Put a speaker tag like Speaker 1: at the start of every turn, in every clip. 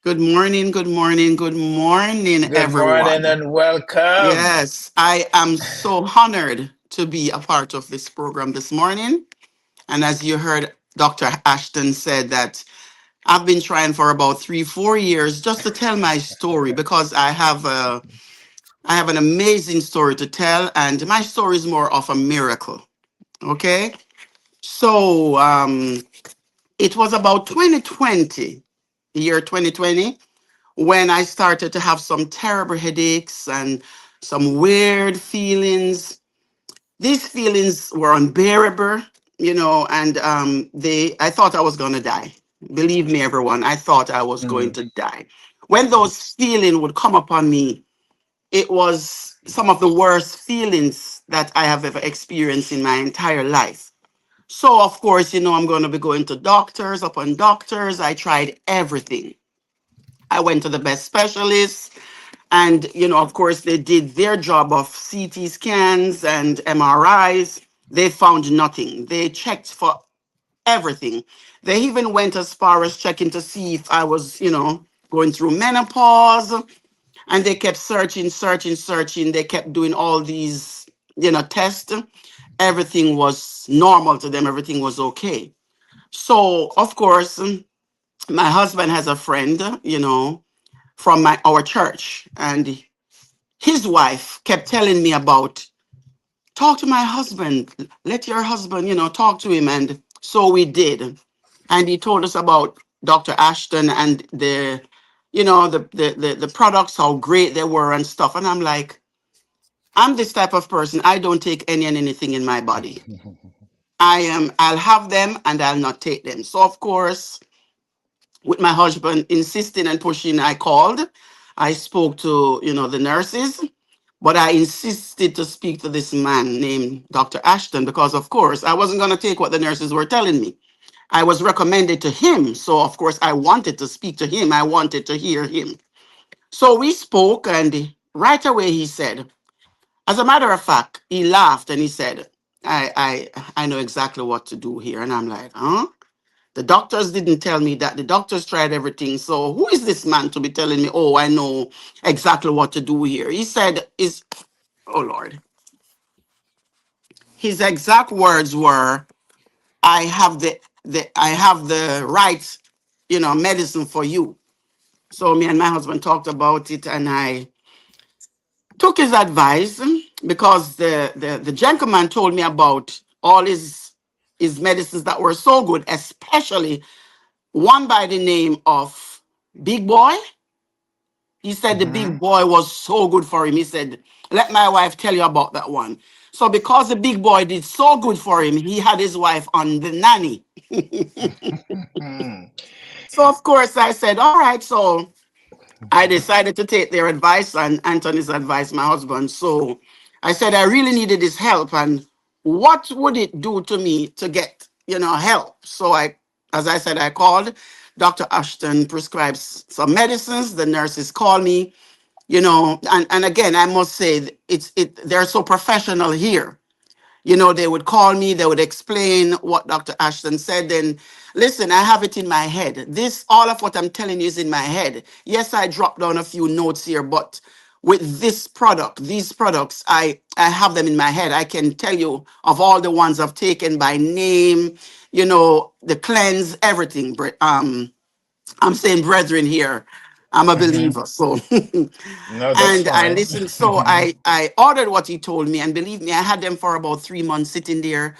Speaker 1: Good morning, good morning, good morning,
Speaker 2: Good morning
Speaker 1: everyone.
Speaker 2: and welcome.
Speaker 1: Yes, I am so honored to be a part of this program this morning. And as you heard, Dr. Ashton said that I've been trying for about 3, 4 years just to tell my story because I have an amazing story to tell, and my story is more of a miracle. Okay, so it was about 2020, the year 2020, when I started to have some terrible headaches and some weird feelings. These feelings were unbearable, and I thought I was gonna die. Believe me, everyone, I thought I was going
Speaker 2: Mm.
Speaker 1: to die. When those feelings would come upon me, it was some of the worst feelings that I have ever experienced in my entire life. So, of course, I'm going to be going to doctors upon doctors. I tried everything. I went to the best specialists. And, of course, they did their job of CT scans and MRIs. They found nothing. They checked for everything. They even went as far as checking to see if I was, going through menopause. And they kept searching, searching, searching. They kept doing all these, tests. Everything was normal to them. Everything was okay. So, of course, my husband has a friend, from our church. And his wife kept telling me about, talk to my husband, let your husband, talk to him. And so we did. And he told us about Dr. Ashton and the products, how great they were and stuff. And I'm like, I'm this type of person. I don't take any and anything in my body. I'll have them and I'll not take them. So of course, with my husband insisting and pushing, I called. I spoke to, the nurses. But I insisted to speak to this man named Dr. Ashton because, of course, I wasn't going to take what the nurses were telling me. I was recommended to him. So, of course, I wanted to speak to him. I wanted to hear him. So we spoke, and right away he said, as a matter of fact, he laughed and he said, I know exactly what to do here. And I'm like, huh? The doctors didn't tell me that. The doctors tried everything. So who is this man to be telling me, oh, I know exactly what to do here? He said, is, oh Lord. His exact words were, I have the right, medicine for you. So me and my husband talked about it, and I took his advice because the gentleman told me about all his medicines that were so good, especially one by the name of Big Boy. He said the
Speaker 2: Hmm.
Speaker 1: big boy was so good for him. He said, let my wife tell you about that one. So because the big boy did so good for him, he had his wife on the nanny. So of course I said, all right. So I decided to take their advice and Anthony's advice, my husband. So I said I really needed his help, and what would it do to me to get, help? So as I said, I called. Dr. Ashton prescribes some medicines. The nurses call me, and again, I must say they're so professional here. They would call me, they would explain what Dr. Ashton said. Then, listen, I have it in my head. All of what I'm telling you is in my head. Yes, I dropped down a few notes here, but with these products, I have them in my head. I can tell you of all the ones I've taken by name, the cleanse, everything. I'm saying brethren here. I'm a
Speaker 2: Hmm.
Speaker 1: believer. So
Speaker 2: No, that's
Speaker 1: and I
Speaker 2: fine.
Speaker 1: listened. So I ordered what he told me, and believe me, I had them for about 3 months sitting there.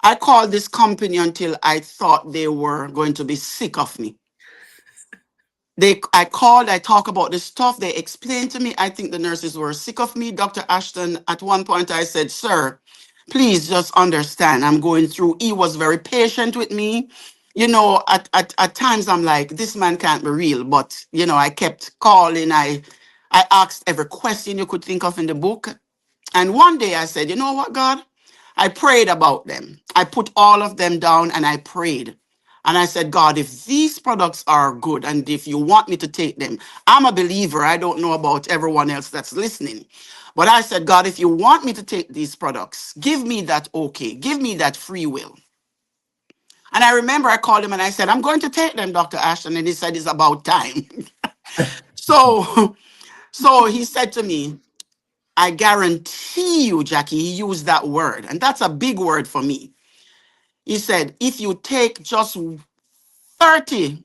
Speaker 1: I called this company until I thought they were going to be sick of me. I called, I talked about the stuff, they explained to me. I think the nurses were sick of me. Dr. Ashton, at one point I said, sir, please just understand, I'm going through. He was very patient with me. At times I'm like, this man can't be real. But, I kept calling. I asked every question you could think of in the book. And one day I said, you know what, God? I prayed about them. I put all of them down and I prayed. And I said, God, if these products are good and if you want me to take them, I'm a believer. I don't know about everyone else that's listening. But I said, God, if you want me to take these products, give me that okay. Give me that free will. And I remember I called him and I said, I'm going to take them, Dr. Ashton. And he said, it's about time. So, so he said to me, I guarantee you, Jackie, he used that word, and that's a big word for me. He said, if you take just 30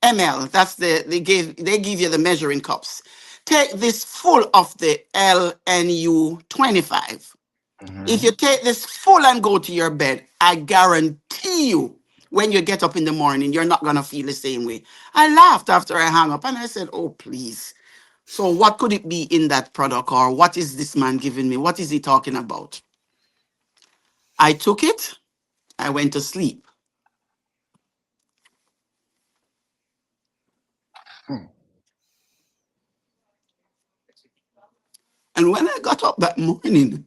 Speaker 1: ml, that's they give you the measuring cups. Take this full of the LNU 25. If you
Speaker 2: Mhm.
Speaker 1: take this full and go to your bed, I guarantee you, when you get up in the morning, you're not gonna feel the same way. I laughed after I hung up and I said, oh please. So what could it be in that product, or what is this man giving me? What is he talking about? I took it, I went to sleep.
Speaker 2: Hmm.
Speaker 1: And when I got up that morning,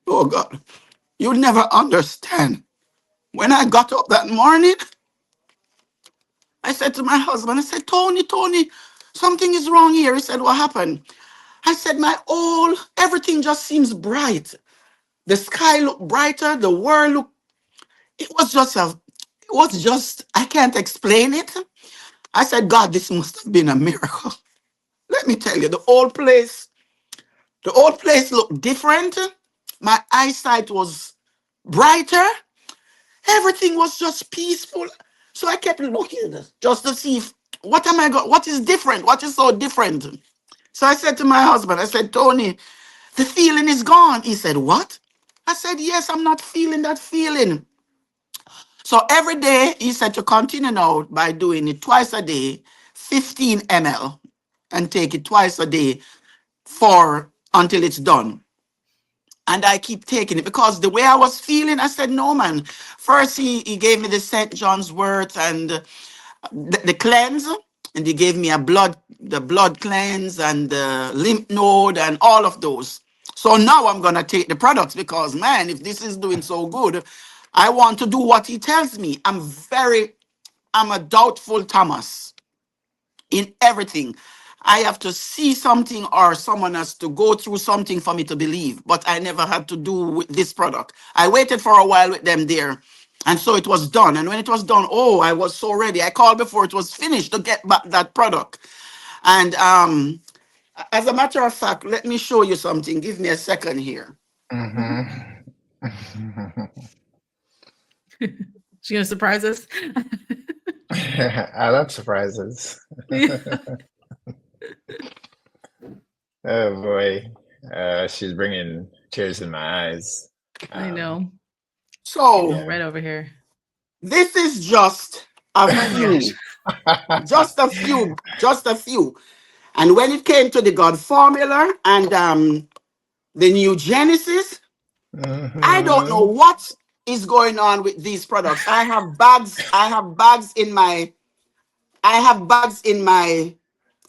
Speaker 1: oh God, you'll never understand. When I got up that morning, I said to my husband, I said, Tony, Tony, something is wrong here. He said, what happened? I said, everything just seems bright. The sky looked brighter, the world looked, it was just, I can't explain it. I said, God, this must have been a miracle. Let me tell you, the old place looked different. My eyesight was brighter. Everything was just peaceful. So I kept looking just to see if, what is different? What is so different? So I said to my husband, I said, Tony, the feeling is gone. He said, what? I said, yes, I'm not feeling that feeling. So every day, he said to continue now by doing it twice a day, 15 ml, and take it twice a day for until it's done. And I keep taking it because the way I was feeling, I said, no, man. First, he gave me the St. John's wort and the cleanse, and he gave me the blood cleanse and the lymph node and all of those. So now I'm going to take the products because, man, if this is doing so good, I want to do what he tells me. I'm a doubtful Thomas in everything. I have to see something or someone has to go through something for me to believe, but I never had to do with this product. I waited for a while with them there. And so it was done. And when it was done, oh, I was so ready. I called before it was finished to get back that product. And as a matter of fact, let me show you something. Give me a second here.
Speaker 2: Mhm.
Speaker 3: She gonna surprise us?
Speaker 2: I love surprises.
Speaker 3: Yeah,
Speaker 2: Oh boy. She's bringing tears in my eyes.
Speaker 3: I
Speaker 2: Um,
Speaker 3: know.
Speaker 1: So
Speaker 3: Getting
Speaker 2: yeah.
Speaker 3: red over here.
Speaker 1: this is just a
Speaker 3: Oh my gosh.
Speaker 1: few, just a few. And when it came to the God formula and the new Genesis, I don't know
Speaker 2: Mhm.
Speaker 1: what is going on with these products. I have bags in my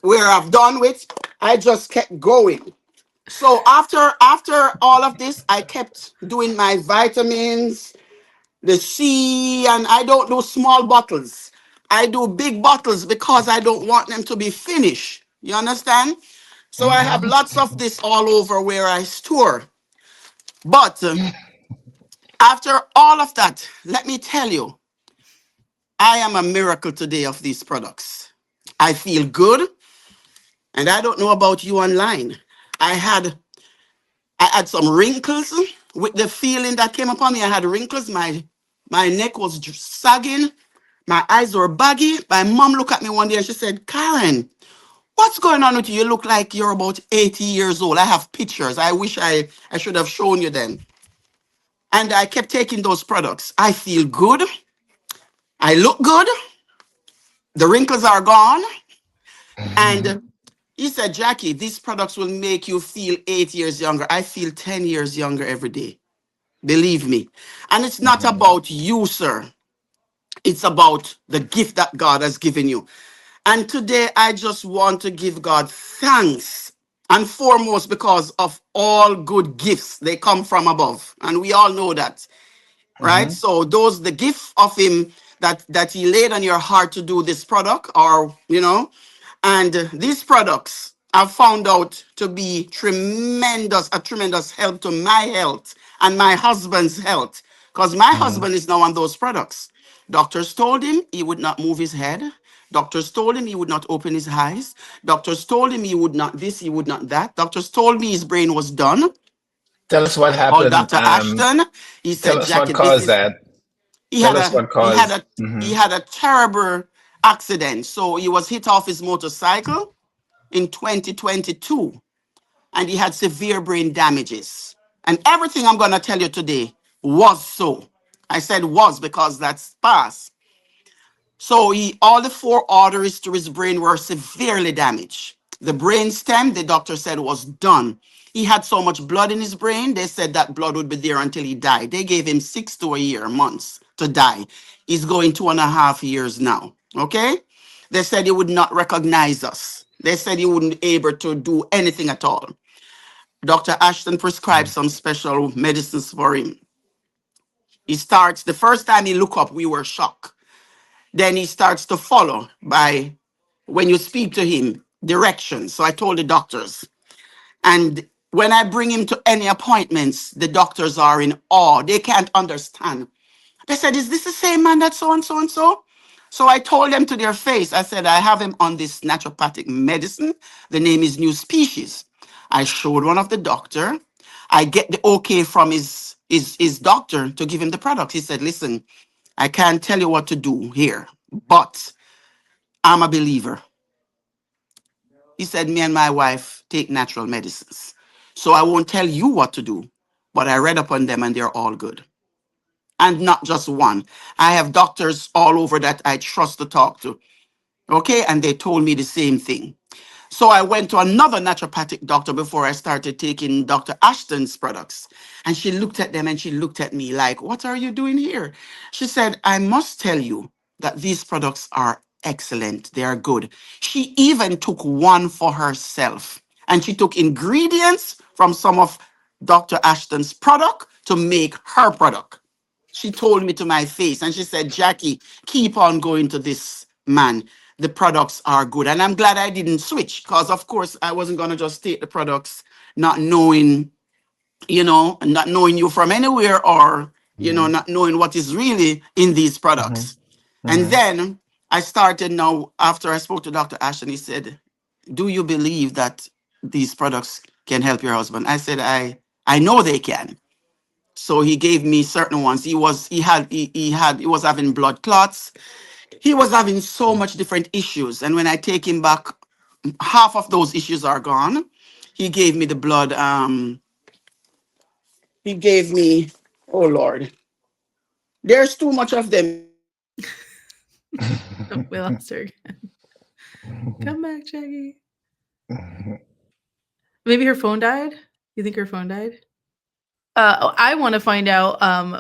Speaker 1: where I've done with. I just kept going. So after all of this, I kept doing my vitamins, the C, and I don't do small bottles. I do big bottles because I don't want them to be finished. You understand? So I have
Speaker 2: Mhm.
Speaker 1: lots of this all over where I store. But after all of that, let me tell you, I am a miracle today of these products. I feel good, and I don't know about you online. I had I had some wrinkles with the feeling that came upon me. I had wrinkles. My neck was sagging. My eyes were baggy. My mom looked at me one day and she said, Karen, what's going on with you? You look like you're about 80 years old. I have pictures. I wish I should have shown you them. And I kept taking those products. I feel good. I look good. The wrinkles are gone. And he said, Jackie, these products will make you feel 8 years younger. I feel 10 years younger every day. Believe me. And it's not
Speaker 2: Mhm.
Speaker 1: about you, sir. It's about the gift that God has given you. And today I just want to give God thanks. And foremost, because of all good gifts, they come from above. And we all know that, right?
Speaker 2: Mhm.
Speaker 1: So those the gift of him that he laid on your heart to do this product, or and these products I've found out to be a tremendous help to my health and my husband's health, because my
Speaker 2: Mhm.
Speaker 1: husband is now on those products. Doctors told him he would not move his head. Doctors told him he would not open his eyes. Doctors told him he would not this, he would not that. Doctors told me his brain was done.
Speaker 2: Tell us what
Speaker 1: Called
Speaker 2: happened.
Speaker 1: Dr. Ashton. He
Speaker 2: Tell
Speaker 1: said,
Speaker 2: us what
Speaker 1: Jackie, this
Speaker 2: caused
Speaker 1: is
Speaker 2: that.
Speaker 1: he
Speaker 2: Tell
Speaker 1: had
Speaker 2: us
Speaker 1: a
Speaker 2: what
Speaker 1: he had
Speaker 2: caused.
Speaker 1: a he had a terrible accident. So he was hit off his motorcycle in 2022 and he had severe brain damages. And everything I'm gonna tell you today was so. I said was because that's past. So all the four arteries to his brain were severely damaged. The brain stem, the doctor said, was done. He had so much blood in his brain, they said that blood would be there until he died. They gave him 6 to a year, months to die. He's going 2.5 years now. Okay? They said he would not recognize us. They said he wouldn't be able to do anything at all. Dr. Ashton prescribed some special medicines for him. He starts, the first time he looked up, we were shocked. Then he starts to follow by when you speak to him directions. So I told the doctors. And when I bring him to any appointments, the doctors are in awe. They can't understand. They said, is this the same man that so and so and so? So I told them to their face, I said, I have him on this naturopathic medicine. The name is NuSpecies. I showed one of the doctor. I get the okay from his doctor to give him the product. He said, listen, I can't tell you what to do here, but I'm a believer. He said, me and my wife take natural medicines. So I won't tell you what to do, but I read up on them and they're all good. And not just one. I have doctors all over that I trust to talk to. Okay. And they told me the same thing. So I went to another naturopathic doctor before I started taking Dr. Ashton's products. And she looked at them and she looked at me like, what are you doing here? She said, I must tell you that these products are excellent. They are good. She even took one for herself. And she took ingredients from some of Dr. Ashton's product to make her product. She told me to my face and she said, Jackie, keep on going to this man. The products are good. And I'm glad I didn't switch because, of course, I wasn't going to just take the products not knowing, not knowing you from anywhere or,
Speaker 2: Mhm,
Speaker 1: not knowing what is really in these
Speaker 2: mhm,
Speaker 1: products. And
Speaker 2: mhm.
Speaker 1: then I started now, after I spoke to Dr. Ashton, he said, do you believe that these products can help your husband? I said, I know they can. So he gave me certain ones. He was having blood clots. He was having so much different issues. And when I take him back, half of those issues are gone. He gave me the blood. He gave me, oh Lord, there's too much of them.
Speaker 3: Oh, we lost her. Come back, Jackie. Maybe her phone died. You think her phone died? I want to find out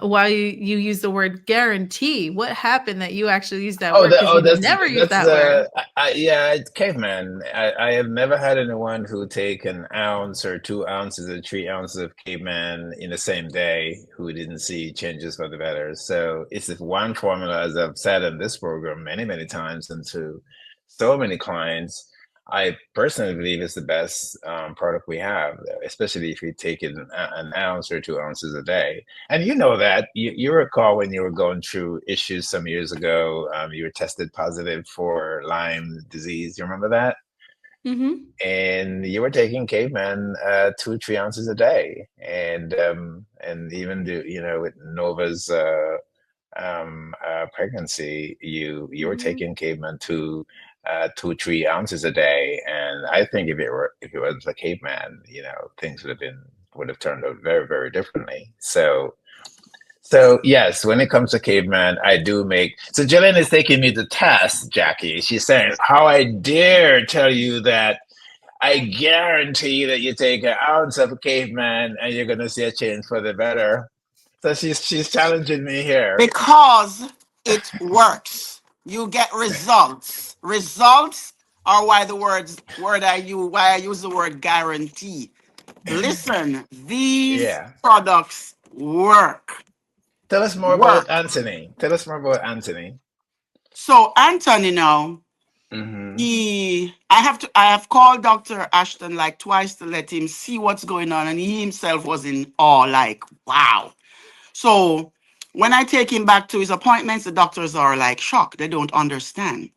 Speaker 3: why you use the word guarantee. What happened that you actually used that
Speaker 2: Oh,
Speaker 3: word? Because we never use
Speaker 2: that's
Speaker 3: that word.
Speaker 2: yeah, it's caveman. I have never had anyone who take an ounce or 2 ounces or 3 ounces of caveman in the same day who didn't see changes for the better. So it's this one formula, as I've said in this program many, many times, and to so many clients. I personally believe it's the best product we have, especially if you take it an ounce or 2 ounces a day. And you know that you recall when you were going through issues some years ago, you were tested positive for Lyme disease. You remember that?
Speaker 3: Mm-hmm.
Speaker 2: And you were taking caveman 2 3 ounces a day, and even with Nova's pregnancy, you were
Speaker 3: Mm-hmm.
Speaker 2: taking caveman 2 3 ounces a day. And I think if it was a caveman, things would have turned out very, very differently. So yes, when it comes to caveman, I do make. So Jillian is taking me to task, Jackie. She's saying, "How I dare tell you that I guarantee that you take an ounce of caveman and you're gonna see a change for the better." So she's challenging me here.
Speaker 1: Because it works. You get results. Results are why I use the word guarantee. Listen, these
Speaker 2: Yeah.
Speaker 1: products work.
Speaker 2: Tell us more about
Speaker 1: Work.
Speaker 2: Anthony. Tell us more about Anthony.
Speaker 1: So Anthony now,
Speaker 2: Mm-hmm.
Speaker 1: I have called Dr. Ashton like twice to let him see what's going on, and he himself was in awe, like, wow. So when I take him back to his appointments, the doctors are like shocked. They don't understand.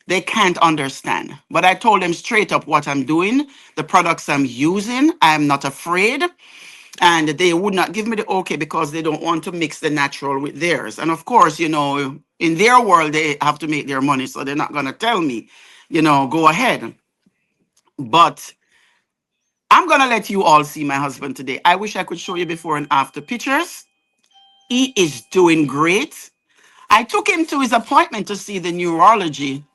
Speaker 1: They can't understand. But I told them straight up what I'm doing, the products I'm using. I'm not afraid. And they would not give me the okay because they don't want to mix the natural with theirs. And of course, in their world, they have to make their money. So they're not going to tell me, go ahead. But I'm going to let you all see my husband today. I wish I could show you before and after pictures. He is doing great. I took him to his appointment to see the neurology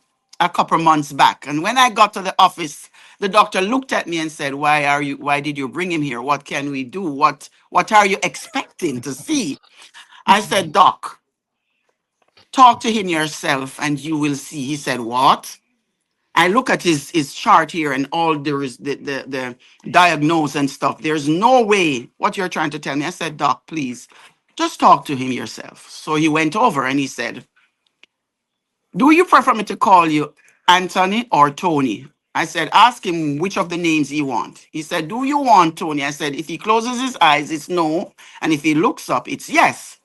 Speaker 1: a couple months back. And when I got to the office, the doctor looked at me and said, why did you bring him here? What can we do? What are you expecting to see? I said, Doc, talk to him yourself and you will see. He said, what? I look at his chart here and all there is the diagnose and stuff. There's no way what you're trying to tell me. I said, Doc, please, just talk to him yourself. So he went over and he said, do you prefer me to call you Anthony or Tony? I said, ask him which of the names he wants. He said, do you want Tony? I said, if he closes his eyes, it's no. And if he looks up, it's yes.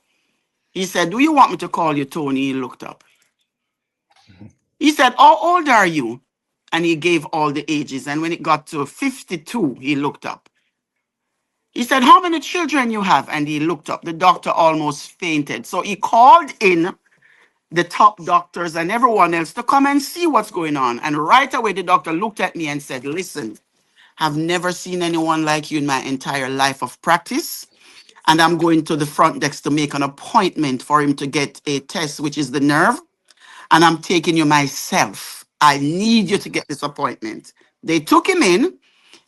Speaker 1: He said, do you want me to call you Tony? He looked up. He said, how old are you? And he gave all the ages. And when it got to 52, he looked up. He said, how many children you have? And he looked up. The doctor almost fainted. So he called in the top doctors and everyone else to come and see what's going on. And right away, the doctor looked at me and said, listen, I've never seen anyone like you in my entire life of practice. And I'm going to the front desk to make an appointment for him to get a test, which is the nerve. And I'm taking you myself. I need you to get this appointment. They took him in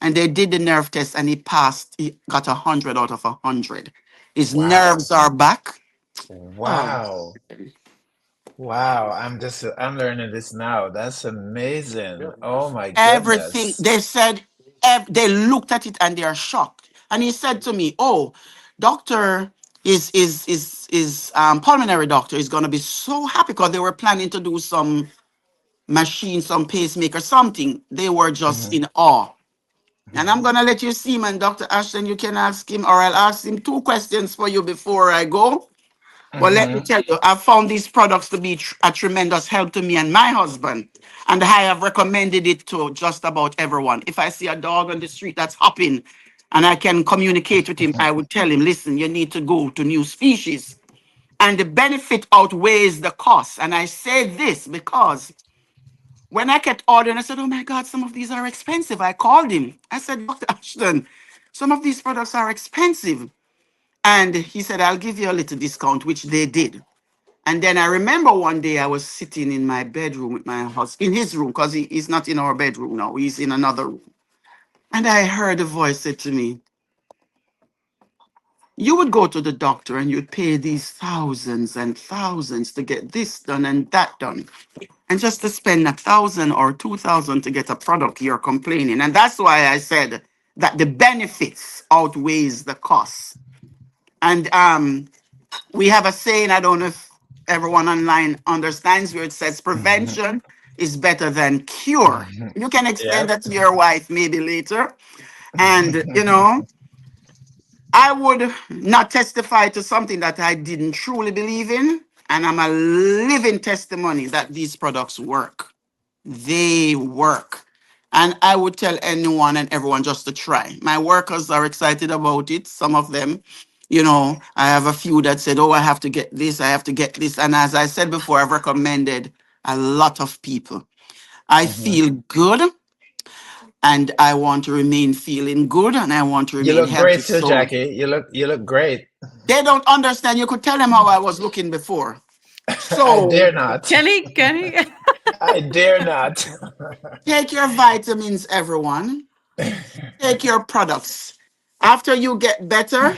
Speaker 1: and they did the nerve test and he passed. He got 100 out of 100. His
Speaker 2: Wow.
Speaker 1: nerves are back. Oh,
Speaker 2: Wow. Wow. I'm learning this now. That's amazing. Oh my
Speaker 1: everything.
Speaker 2: goodness.
Speaker 1: They said, they looked at it and they are shocked. And he said to me, oh, doctor pulmonary doctor is going to be so happy because they were planning to do some machine, some pacemaker, something. They were just
Speaker 2: Hmm.
Speaker 1: in awe. And
Speaker 2: Hmm.
Speaker 1: I'm going to let you see, man, Dr. Ashton, you can ask him, or I'll ask him two questions for you before I go. But let me
Speaker 2: Hmm.
Speaker 1: tell you, I've found these products to be a tremendous help to me and my husband. And I have recommended it to just about everyone. If I see a dog on the street that's hopping and I can communicate with him, I would tell him, listen, you need to go to NuSpecies. And the benefit outweighs the cost. And I say this because when I kept ordering, I said, oh my God, some of these are expensive. I called him. I said, Dr. Ashton, some of these products are expensive. And he said, I'll give you a little discount, which they did. And then I remember one day I was sitting in my bedroom with my husband, in his room, because he's not in our bedroom now, he's in another room. And I heard a voice say to me, you would go to the doctor and you'd pay these thousands and thousands to get this done and that done. And just to spend 1,000 or 2,000 to get a product, you're complaining. And that's why I said that the benefits outweighs the costs. And we have a saying, I don't know if everyone online understands, where it says
Speaker 2: Hmm.
Speaker 1: prevention is better than cure. You can explain
Speaker 2: Yep.
Speaker 1: that to your wife maybe later. And, I would not testify to something that I didn't truly believe in. And I'm a living testimony that these products work. They work. And I would tell anyone and everyone just to try. My workers are excited about it. Some of them, I have a few that said, oh, I have to get this, I have to get this. And as I said before, I've recommended a lot of people. I
Speaker 2: Hmm.
Speaker 1: feel good and I want to remain feeling good and I want to
Speaker 2: You
Speaker 1: remain
Speaker 2: look
Speaker 1: healthy.
Speaker 2: great too,
Speaker 1: So
Speaker 2: Jackie. You look great.
Speaker 1: they don't understand. You could tell them how I was looking before.
Speaker 2: I dare
Speaker 1: So
Speaker 2: not.
Speaker 3: Can he?
Speaker 2: I dare not.
Speaker 1: take your vitamins, everyone. Take your products. After you get better,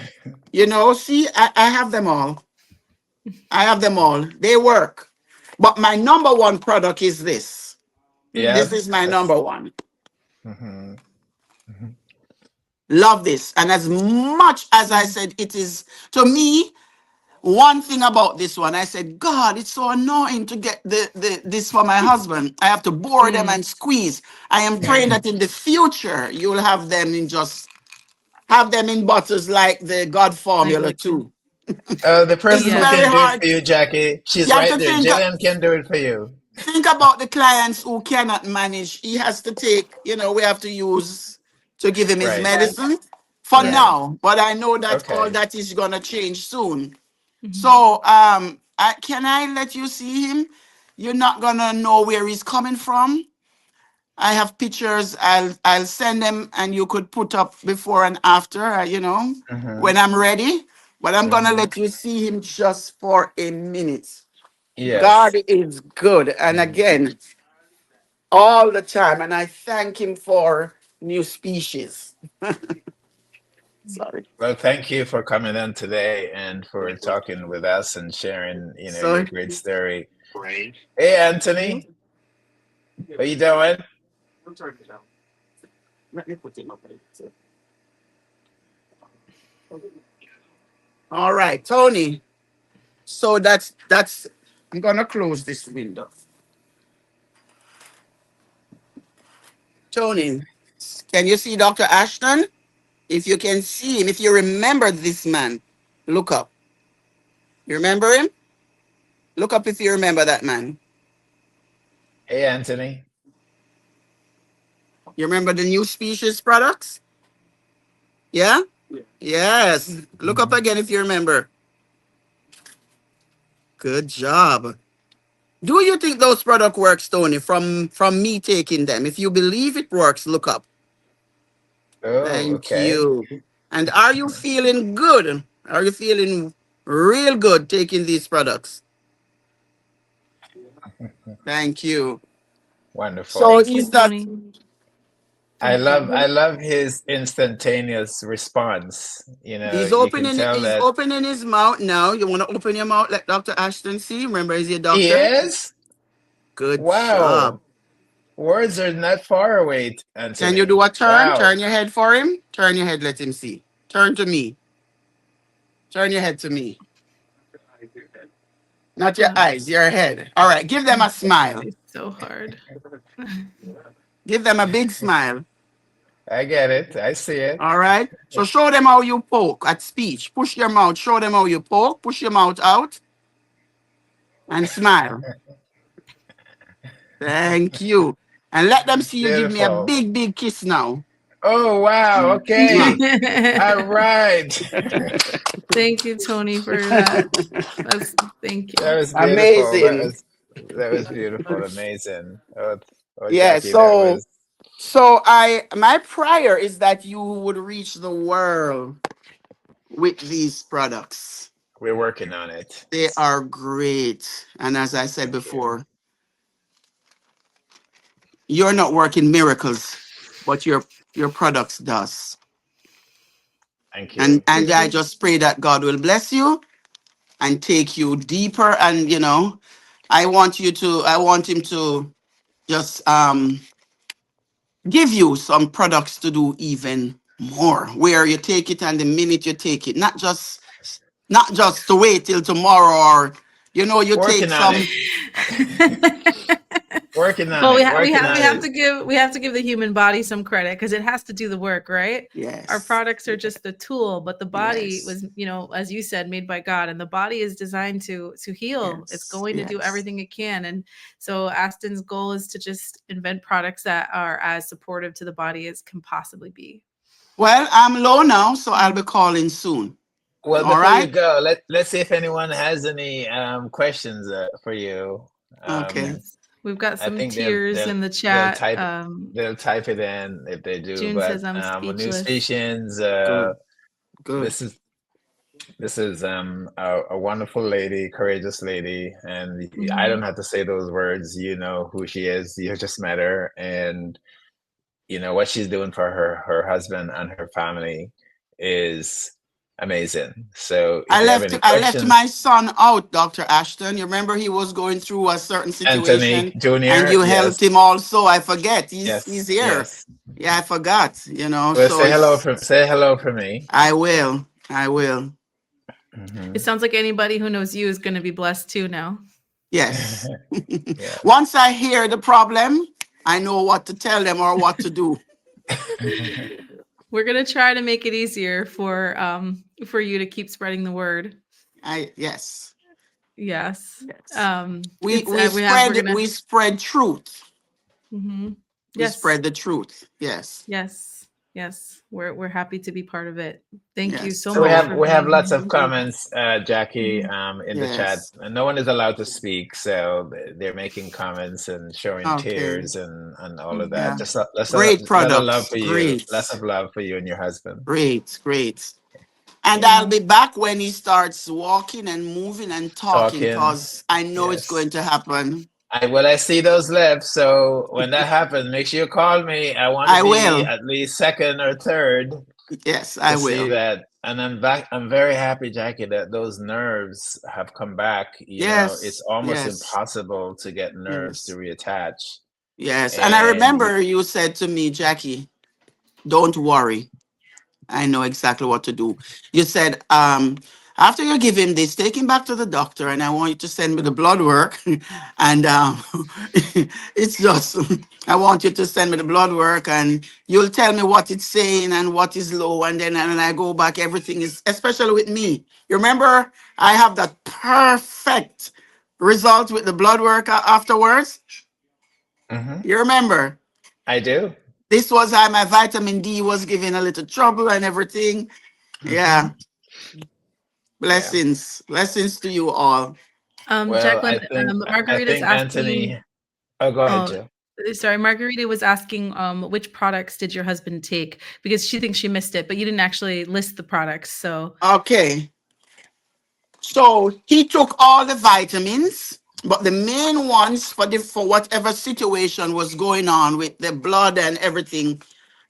Speaker 1: see, I have them all. I have them all. They work. But my number one product is this.
Speaker 3: Hmm.
Speaker 1: This
Speaker 2: Yep.
Speaker 1: is my
Speaker 2: That's.
Speaker 1: number one.
Speaker 2: Hmm.
Speaker 1: Love this. And as much as I said, it is to me, one thing about this one, I said, God, it's so annoying to get this for my husband. I have to bore them
Speaker 3: Mm.
Speaker 1: and squeeze. I am praying that in the future you'll have them in bottles like the God
Speaker 3: Like
Speaker 1: formula
Speaker 3: liquid.
Speaker 1: too.
Speaker 2: The
Speaker 1: It's
Speaker 2: person who
Speaker 3: Yeah.
Speaker 1: very
Speaker 2: can do it
Speaker 1: hard.
Speaker 2: for you, Jackie, she's
Speaker 1: You have
Speaker 2: right
Speaker 1: to
Speaker 2: there.
Speaker 1: think
Speaker 2: Jillian can do it for you.
Speaker 1: Think about the clients who cannot manage. He has to take, we have to use to give him his
Speaker 2: Right.
Speaker 3: Yes.
Speaker 1: medicine for
Speaker 2: Right.
Speaker 1: now. But I know that all
Speaker 2: Okay.
Speaker 1: that is gonna change soon.
Speaker 3: Mhm.
Speaker 1: So can I let you see him? You're not gonna know where he's coming from. I have pictures. I'll send them, and you could put up before and after.
Speaker 2: Mm-hmm.
Speaker 1: When I'm ready. But I'm gonna
Speaker 2: Mm-hmm.
Speaker 1: let you see him just for a minute. God
Speaker 2: Yes.
Speaker 1: is good, and again, all the time, and I thank him for new species. Sorry.
Speaker 2: Well, thank you for coming in today and for talking with us and sharing,
Speaker 1: So
Speaker 2: your great story. Hey, Anthony, how you doing?
Speaker 1: let me put him up. All right, Tony. So that's. I'm gonna close this window. Tony, can you see Dr. Ashton? If you can see him, if you remember this man, look up. You remember him? Look up if you remember that man.
Speaker 2: Hey, Anthony.
Speaker 1: You remember the new species products? Yeah? Yes. Look up
Speaker 2: Mhm.
Speaker 1: again if you remember. Good job. Do you think those product works, Tony, from me taking them? If you believe it works, look up.
Speaker 2: Oh,
Speaker 1: Thank
Speaker 2: okay.
Speaker 1: you. And are you feeling good? Are you feeling real good taking these products? Thank you. So
Speaker 2: Wonderful.
Speaker 3: Thank you,
Speaker 1: he's not.
Speaker 3: Tony.
Speaker 2: I
Speaker 3: Thank
Speaker 2: love
Speaker 3: you.
Speaker 2: I love his instantaneous response.
Speaker 1: He's
Speaker 2: You can
Speaker 1: opening.
Speaker 2: tell
Speaker 1: He's
Speaker 2: that
Speaker 1: opening his mouth now. You want to open your mouth, let Dr. Ashton see. Remember, he's your
Speaker 2: he
Speaker 1: doctor.
Speaker 2: is.
Speaker 1: Good job.
Speaker 2: Wow. Words are not far away,
Speaker 1: Can you do
Speaker 2: Anthony.
Speaker 1: a turn?
Speaker 2: Wow.
Speaker 1: Turn your head for him. Turn your head. Let him see. Turn to me. Turn your head to me. Not your
Speaker 3: Oh,
Speaker 1: eyes, your head. All right. Give them a smile.
Speaker 3: it's so hard.
Speaker 1: Give them a big smile.
Speaker 2: I get it. I see it.
Speaker 1: All right. So show them how you poke at speech. Push your mouth. Show them how you poke. Push your mouth out and smile. Thank you. And let them see you give me a
Speaker 2: Beautiful.
Speaker 1: big, big kiss now.
Speaker 2: Oh, wow. Okay.
Speaker 1: Mwah.
Speaker 2: All right.
Speaker 3: Thank you, Tony, for that. Thank
Speaker 2: That
Speaker 3: you.
Speaker 2: was beautiful.
Speaker 1: Amazing.
Speaker 2: That was beautiful. Amazing.
Speaker 1: Yeah.
Speaker 2: Jackie, that was.
Speaker 1: So my prayer is that you would reach the world with these products.
Speaker 2: We're working on it.
Speaker 1: They are great. And as I said
Speaker 2: Thank you.
Speaker 1: before, you're not working miracles, but your products does.
Speaker 2: Thank
Speaker 1: And
Speaker 2: you.
Speaker 1: I just pray that God will bless you and take you deeper. And I want him to just give you some products to do even more, where you take it and the minute you take it, not just to wait till tomorrow, or you take
Speaker 2: Working on
Speaker 1: some.
Speaker 2: it. Working on
Speaker 3: Well,
Speaker 2: it. Working
Speaker 3: we
Speaker 2: on
Speaker 3: have
Speaker 2: it.
Speaker 3: to give the human body some credit because it has to do the work, right? Our
Speaker 1: Yes,
Speaker 3: products are just the tool, but the body
Speaker 1: yes,
Speaker 3: was, as you said, made by God, and the body is designed to heal. It's
Speaker 1: yes,
Speaker 3: going to do
Speaker 1: yes.
Speaker 3: everything it can, and so Aston's goal is to just invent products that are as supportive to the body as can possibly be.
Speaker 1: Well, I'm low now, so I'll be calling soon.
Speaker 2: Well,
Speaker 1: All
Speaker 2: before you
Speaker 1: right.
Speaker 2: go, let's see if anyone has any questions for you.
Speaker 1: Okay.
Speaker 3: Yes, we've got
Speaker 2: I
Speaker 3: some
Speaker 2: think they'll
Speaker 3: tears
Speaker 2: they'll
Speaker 3: in the
Speaker 2: they'll
Speaker 3: chat.
Speaker 2: type they'll type it in if they do.
Speaker 3: June
Speaker 2: But
Speaker 3: says I'm
Speaker 2: with new
Speaker 3: speechless.
Speaker 2: species,
Speaker 1: Good. Good.
Speaker 2: this is a wonderful lady, courageous lady, and I
Speaker 3: Mhm.
Speaker 2: don't have to say those words. You know who she is. You just met her, and you know what she's doing for her husband and her family is amazing. So if
Speaker 1: I
Speaker 2: you have
Speaker 1: left
Speaker 2: any
Speaker 1: I left
Speaker 2: questions,
Speaker 1: my son out, Dr. Ashton. You remember he was going through a certain
Speaker 2: Anthony
Speaker 1: situation and
Speaker 2: Jr.,
Speaker 1: you
Speaker 2: yes,
Speaker 1: helped him also. I forget. He's
Speaker 2: yes,
Speaker 1: here.
Speaker 2: yes.
Speaker 1: Yeah, I forgot.
Speaker 2: Well,
Speaker 1: So it's
Speaker 2: say hello for me.
Speaker 1: I will. I will.
Speaker 3: It
Speaker 2: Hmm.
Speaker 3: sounds like anybody who knows you is going to be blessed too now.
Speaker 1: Yes.
Speaker 2: Yes.
Speaker 1: Once I hear the problem, I know what to tell them or what to do.
Speaker 3: We're going to try to make it easier for you to keep spreading the word.
Speaker 1: Yes.
Speaker 3: Yes.
Speaker 1: Yes. We
Speaker 3: It's
Speaker 1: we
Speaker 3: we're
Speaker 1: spread
Speaker 3: gonna.
Speaker 1: we spread truth.
Speaker 3: Mhm.
Speaker 1: We
Speaker 3: Yes.
Speaker 1: spread the truth. Yes.
Speaker 3: Yes. Yes. We're happy to be part of it. Thank you
Speaker 1: Yes.
Speaker 3: so
Speaker 2: So we
Speaker 3: much
Speaker 2: have
Speaker 3: for
Speaker 2: we have
Speaker 3: being
Speaker 2: lots
Speaker 3: here.
Speaker 2: of comments, Jackie,
Speaker 3: Mhm.
Speaker 2: in the chat.
Speaker 1: Yes.
Speaker 2: And no one is allowed to speak, so they're making comments and showing
Speaker 1: Okay.
Speaker 2: tears and all of that.
Speaker 3: Mhm.
Speaker 1: Yeah.
Speaker 2: Just a
Speaker 1: Great
Speaker 2: lot of love
Speaker 1: products.
Speaker 2: for you,
Speaker 1: Great.
Speaker 2: lots of love for you and your husband.
Speaker 1: Great. Great. And
Speaker 2: Yeah,
Speaker 1: I'll
Speaker 3: Yeah.
Speaker 1: be back when he starts walking and moving and talking
Speaker 2: talking.
Speaker 1: because I know it's
Speaker 2: Yes.
Speaker 1: going to happen.
Speaker 2: I see those lips. So when that happens, make sure you call me. I want to
Speaker 1: I
Speaker 2: be
Speaker 1: will.
Speaker 2: at least second or third
Speaker 1: Yes,
Speaker 2: to
Speaker 1: I
Speaker 2: see
Speaker 1: will.
Speaker 2: that. And I'm back. I'm very happy, Jackie, that those nerves have come back. You know, it's
Speaker 1: Yes.
Speaker 2: almost
Speaker 1: Yes.
Speaker 2: impossible to get nerves to
Speaker 1: Yes.
Speaker 2: reattach.
Speaker 1: Yes. And I
Speaker 2: And
Speaker 1: remember you said to me, Jackie, don't worry. I know exactly what to do. You said, after you give him this, take him back to the doctor, and I want you to send me the blood work. And it's just, I want you to send me the blood work, and you'll tell me what it's saying and what is low. And then when I go back, everything is, especially with me. You remember, I have that perfect result with the blood work afterwards.
Speaker 2: Mhm.
Speaker 1: You remember?
Speaker 2: I do.
Speaker 1: This was how my vitamin D was giving a little trouble and everything. Yeah.
Speaker 2: Hmm. Yeah.
Speaker 1: Blessings. Blessings to you all.
Speaker 2: Well,
Speaker 3: Jacqueline,
Speaker 2: I
Speaker 3: Margarita's
Speaker 2: think
Speaker 3: asking.
Speaker 2: Anthony. Oh, go ahead,
Speaker 3: Oh,
Speaker 2: Joe.
Speaker 3: sorry. Margarita was asking, which products did your husband take? Because she thinks she missed it, but you didn't actually list the products. So,
Speaker 1: Okay. So he took all the vitamins, but the main ones for whatever situation was going on with the blood and everything,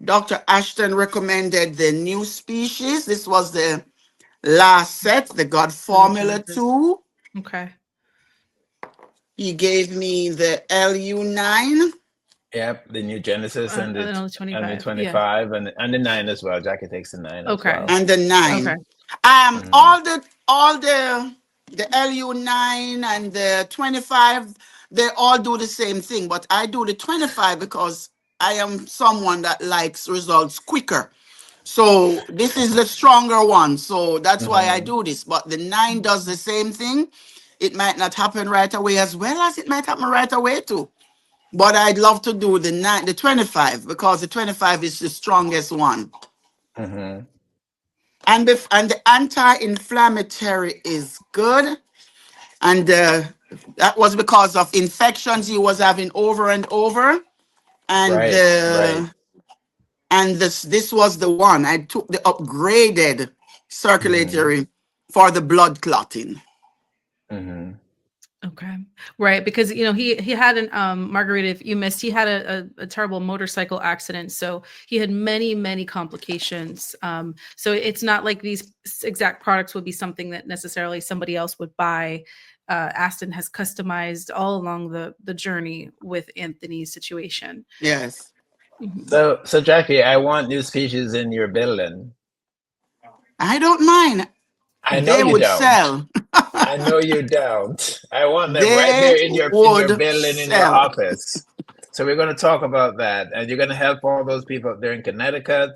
Speaker 1: Dr. Ashton recommended the NuSpecies. This was the last set, the God
Speaker 3: the new
Speaker 1: Formula
Speaker 3: Genesis.
Speaker 1: 2.
Speaker 3: Okay.
Speaker 1: He gave me the LU9
Speaker 2: Yep, the new Genesis
Speaker 3: And then on the
Speaker 2: and the
Speaker 3: 25. Yeah.
Speaker 2: 25 and the 9 as well. Jackie takes the 9 as
Speaker 3: Okay.
Speaker 2: well.
Speaker 1: and the
Speaker 3: Okay.
Speaker 1: 9.
Speaker 2: Hmm.
Speaker 1: All the LU9 and the 25, they all do the same thing, but I do the 25 because I am someone that likes results quicker. So this is the stronger one. So that's why I
Speaker 2: Hmm.
Speaker 1: do this. But the 9 does the same thing. It might not happen right away as well as it might happen right away too. But I'd love to do the 25 because the 25 is the strongest one.
Speaker 2: Hmm.
Speaker 1: And the anti-inflammatory is good. And that was because of infections he was having over and over. And
Speaker 2: Right, right.
Speaker 1: this was the one. I took the upgraded
Speaker 2: Hmm.
Speaker 1: circulatory for the blood clotting.
Speaker 2: Hmm.
Speaker 3: Okay. Right. Because, he had an, Margarita, if you missed, he had a terrible motorcycle accident. So he had many, many complications. So it's not like these exact products would be something that necessarily somebody else would buy. Aston has customized all along the journey with Anthony's situation.
Speaker 1: Yes.
Speaker 3: Mhm.
Speaker 2: So Jackie, I want new species in your building.
Speaker 1: I don't mind.
Speaker 2: I know
Speaker 1: They
Speaker 2: you
Speaker 1: would
Speaker 2: don't.
Speaker 1: sell.
Speaker 2: I know you don't. I want them right
Speaker 1: They
Speaker 2: there in your
Speaker 1: would
Speaker 2: building, in your
Speaker 1: sell.
Speaker 2: office. So we're going to talk about that, and you're going to help all those people up there in Connecticut,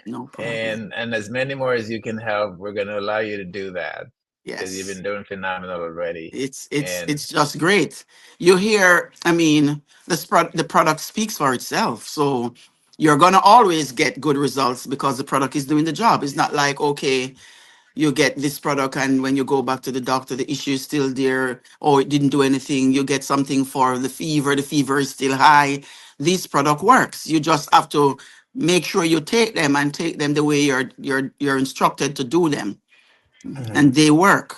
Speaker 1: No problem.
Speaker 2: and as many more as you can help. We're going to allow you to do that because you've
Speaker 1: Yes.
Speaker 2: been doing phenomenal already. And
Speaker 1: It's just great. You hear, I mean, the product speaks for itself. So you're gonna always get good results because the product is doing the job. It's not like, okay, you get this product and when you go back to the doctor, the issue is still there, or it didn't do anything. You get something for the fever is still high. This product works. You just have to make sure you take them and take them the way you're instructed to do them. And
Speaker 2: Mhm.
Speaker 1: they work,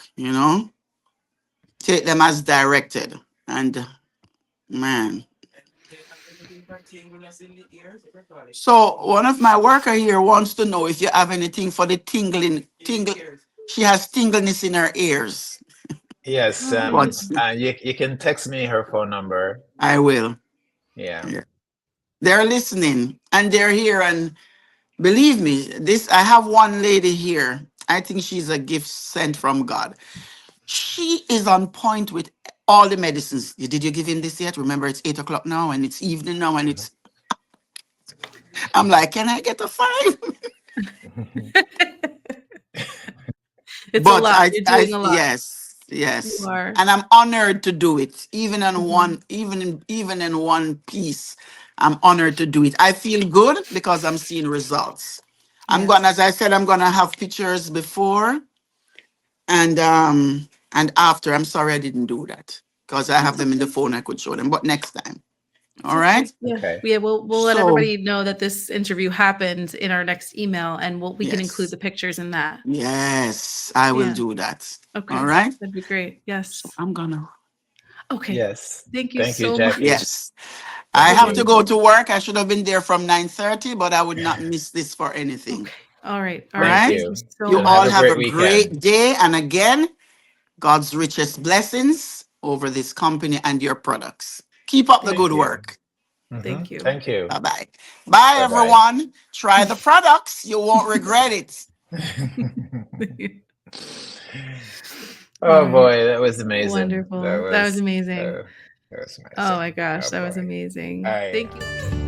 Speaker 1: take them as directed. And man, so one of my worker here wants to know if you have anything for the tingle. She has tingleness in her ears.
Speaker 2: Yes,
Speaker 3: Um,
Speaker 1: What's
Speaker 2: you can text me her phone number.
Speaker 1: I will.
Speaker 2: Yeah.
Speaker 1: Yeah. They're listening and they're here. And believe me, this I have one lady here. I think she's a gift sent from God. She is on point with all the medicines. Did you give him this yet? Remember, it's 8 o'clock now and it's evening now, and
Speaker 2: Mhm.
Speaker 1: it's I'm like, can I get a 5?
Speaker 3: it's a
Speaker 1: But
Speaker 3: lot. You're doing a lot.
Speaker 1: yes. Yes.
Speaker 3: You are.
Speaker 1: And I'm honored to do it. Even in
Speaker 3: Mhm.
Speaker 1: even in one piece, I'm honored to do it. I feel good because I'm seeing results. I'm
Speaker 3: Yes.
Speaker 1: gonna, as I said, I'm gonna have pictures before and after. I'm sorry I didn't do that because I have
Speaker 3: That's
Speaker 1: them in the
Speaker 3: okay.
Speaker 1: phone. I could show them, but next time.
Speaker 3: It's
Speaker 1: All
Speaker 3: okay.
Speaker 1: right.
Speaker 3: Yeah.
Speaker 2: Okay.
Speaker 3: Yeah. We'll let
Speaker 1: So
Speaker 3: everybody know that this interview happened in our next email, and we can include
Speaker 1: yes,
Speaker 3: the pictures in that.
Speaker 1: yes, I will
Speaker 3: Yeah.
Speaker 1: do that. All
Speaker 3: Okay.
Speaker 1: right.
Speaker 3: That'd be great.
Speaker 1: So
Speaker 3: Yes.
Speaker 1: I'm gonna.
Speaker 3: Okay.
Speaker 2: Yes.
Speaker 3: Thank you
Speaker 2: Thank you,
Speaker 3: so much.
Speaker 2: Jackie.
Speaker 1: Yes.
Speaker 2: That
Speaker 1: I
Speaker 2: was
Speaker 1: have to go
Speaker 3: Wonderful.
Speaker 1: to
Speaker 2: wonderful.
Speaker 1: work. I should have been there from 9:30, but I would not miss this for anything.
Speaker 3: Okay. All right. All
Speaker 1: All
Speaker 3: right.
Speaker 2: Thank
Speaker 1: right.
Speaker 3: Thank you
Speaker 2: you.
Speaker 3: so
Speaker 1: You
Speaker 2: And have
Speaker 1: all
Speaker 2: a
Speaker 3: much.
Speaker 1: have
Speaker 2: great
Speaker 1: a
Speaker 2: weekend.
Speaker 1: great day. And again, God's richest blessings over this company and your products. Keep up the
Speaker 3: Thank
Speaker 1: good
Speaker 2: Thank
Speaker 3: you.
Speaker 2: you.
Speaker 1: work.
Speaker 3: Thank you.
Speaker 2: Thank you.
Speaker 1: Bye bye. Bye,
Speaker 2: Bye bye.
Speaker 1: everyone. Try the products. You won't regret it.
Speaker 3: All
Speaker 2: Oh
Speaker 3: right.
Speaker 2: boy, that was amazing.
Speaker 3: Wonderful. That was amazing.
Speaker 2: That was
Speaker 3: Oh
Speaker 2: amazing.
Speaker 3: my gosh,
Speaker 2: Oh
Speaker 3: that was
Speaker 2: boy. All
Speaker 3: amazing.
Speaker 2: right.
Speaker 3: Thank you.